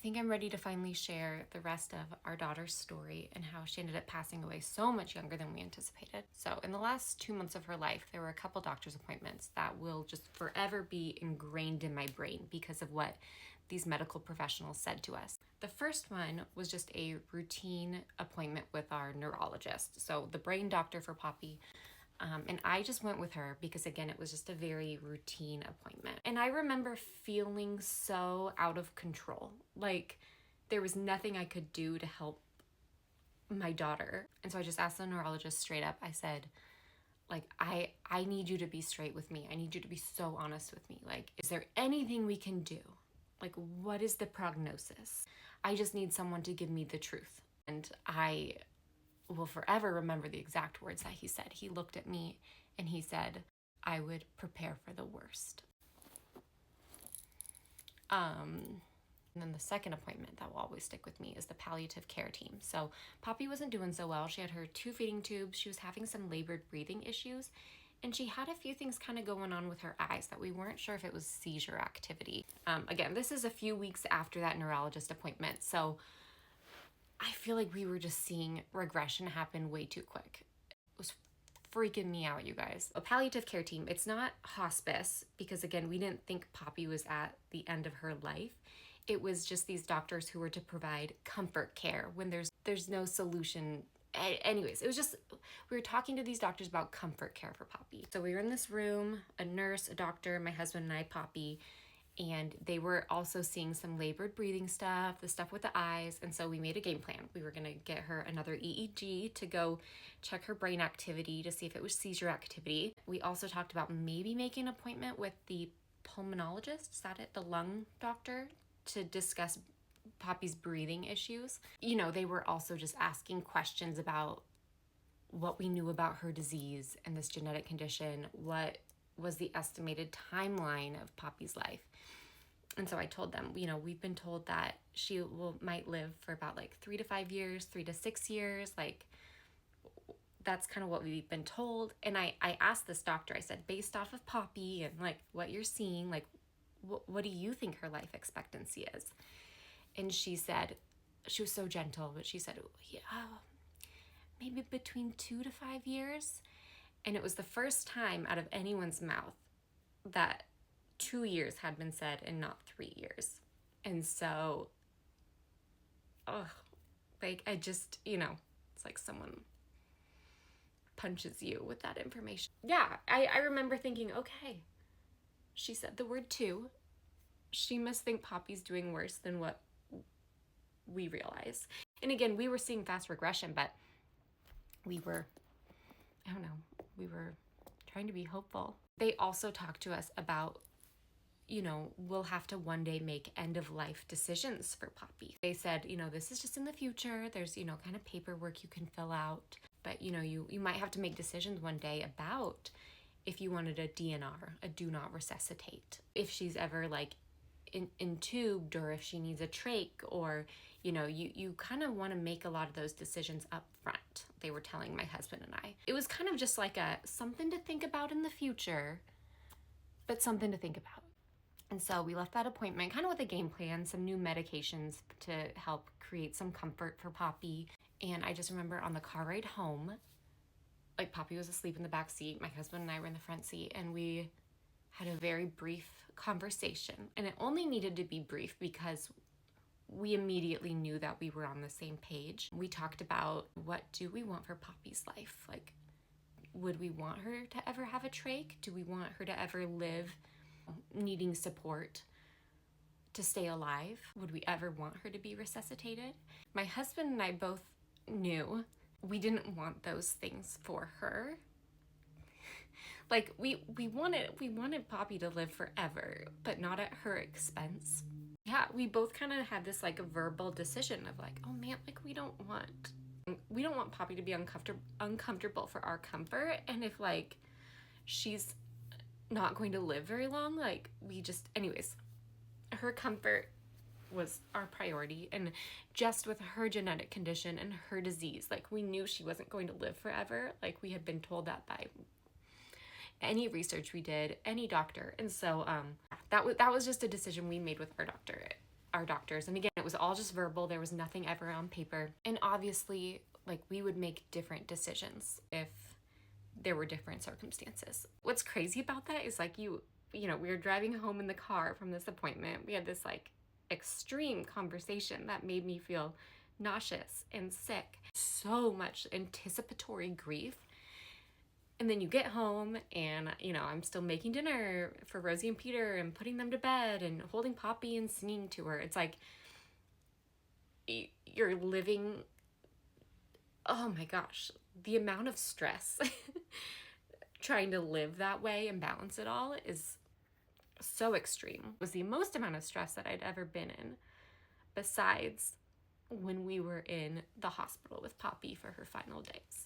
think I'm ready to finally share the rest of our daughter's story and how she ended up passing away so much younger than we anticipated. So in the last 2 months of her life, there were a couple doctor's appointments that will just forever be ingrained in my brain because of what these medical professionals said to us. The first one was just a routine appointment with our neurologist. So the brain doctor for Poppy. And I just went with her because, again, it was just a very routine appointment. And I remember feeling so out of control. Like, there was nothing I could do to help my daughter. And so I just asked the neurologist straight up. I said, like, I need you to be straight with me. I need you to be so honest with me. Like, is there anything we can do? Like, what is the prognosis? I just need someone to give me the truth. And I will forever remember the exact words that he said. He looked at me and he said, I would prepare for the worst. And then the second appointment that will always stick with me is the palliative care team. So Poppy wasn't doing so well. She had her 2 feeding tubes. She was having some labored breathing issues. And she had a few things kind of going on with her eyes that we weren't sure if it was seizure activity. Again, this is a few weeks after that neurologist appointment. So I feel like we were just seeing regression happen way too quick. It was freaking me out, you guys. A palliative care team, it's not hospice because, again, we didn't think Poppy was at the end of her life. It was just these doctors who were to provide comfort care when there's no solution. Anyways, it was just, we were talking to these doctors about comfort care for Poppy. So we were in this room, a nurse, a doctor, my husband and I, Poppy, and they were also seeing some labored breathing stuff, the stuff with the eyes. And so we made a game plan. We were going to get her another EEG to go check her brain activity to see if it was seizure activity. We also talked about maybe making an appointment with the pulmonologist, is that it? The lung doctor, to discuss Poppy's breathing issues. You know, they were also just asking questions about what we knew about her disease and this genetic condition, what was the estimated timeline of Poppy's life. And so I told them, you know, we've been told that she might live for about like 3 to 5 years, 3 to 6 years. Like, that's kind of what we've been told. And I asked this doctor, I said, based off of Poppy and like what you're seeing, like, what do you think her life expectancy is? And she said, she was so gentle, but she said, yeah, maybe between 2 to 5 years. And it was the first time out of anyone's mouth that 2 years had been said and not 3 years. And so, like, I just, you know, it's like someone punches you with that information. Yeah, I remember thinking, okay, she said the word 2. She must think Poppy's doing worse than what we realize. And again, we were seeing fast regression, but we were trying to be hopeful. They also talked to us about, you know, we'll have to one day make end of life decisions for Poppy. They said, you know, this is just in the future. There's, you know, kind of paperwork you can fill out, but you know, you might have to make decisions one day about if you wanted a DNR, a do not resuscitate, if she's ever like intubed, or if she needs a trach, or, you know, you kind of want to make a lot of those decisions up front, they were telling my husband and I. It was kind of just like something to think about in the future, but something to think about. And so we left that appointment kind of with a game plan, some new medications to help create some comfort for Poppy. And I just remember on the car ride home, like, Poppy was asleep in the back seat, my husband and I were in the front seat, and we had a very brief conversation. And it only needed to be brief because we immediately knew that we were on the same page. We talked about, what do we want for Poppy's life? Like, would we want her to ever have a trach? Do we want her to ever live needing support to stay alive? Would we ever want her to be resuscitated? My husband and I both knew we didn't want those things for her. Like, we wanted Poppy to live forever, but not at her expense. Yeah, we both kind of had this like a verbal decision of like, oh man, like, we don't want Poppy to be uncomfortable for our comfort. And if like she's not going to live very long, like, anyways, her comfort was our priority. And just with her genetic condition and her disease, like, we knew she wasn't going to live forever. Like, we had been told that by any research we did, any doctor. And so that was just a decision we made with our doctor. our doctors. And again, it was all just verbal. There was nothing ever on paper. And obviously, like, we would make different decisions if there were different circumstances. What's crazy about that is, like, you know, we were driving home in the car from this appointment. We had this like extreme conversation that made me feel nauseous and sick. So much anticipatory grief. And then you get home and, you know, I'm still making dinner for Rosie and Peter and putting them to bed and holding Poppy and singing to her. It's like you're living, oh my gosh, the amount of stress trying to live that way and balance it all is so extreme. It was the most amount of stress that I'd ever been in, besides when we were in the hospital with Poppy for her final days.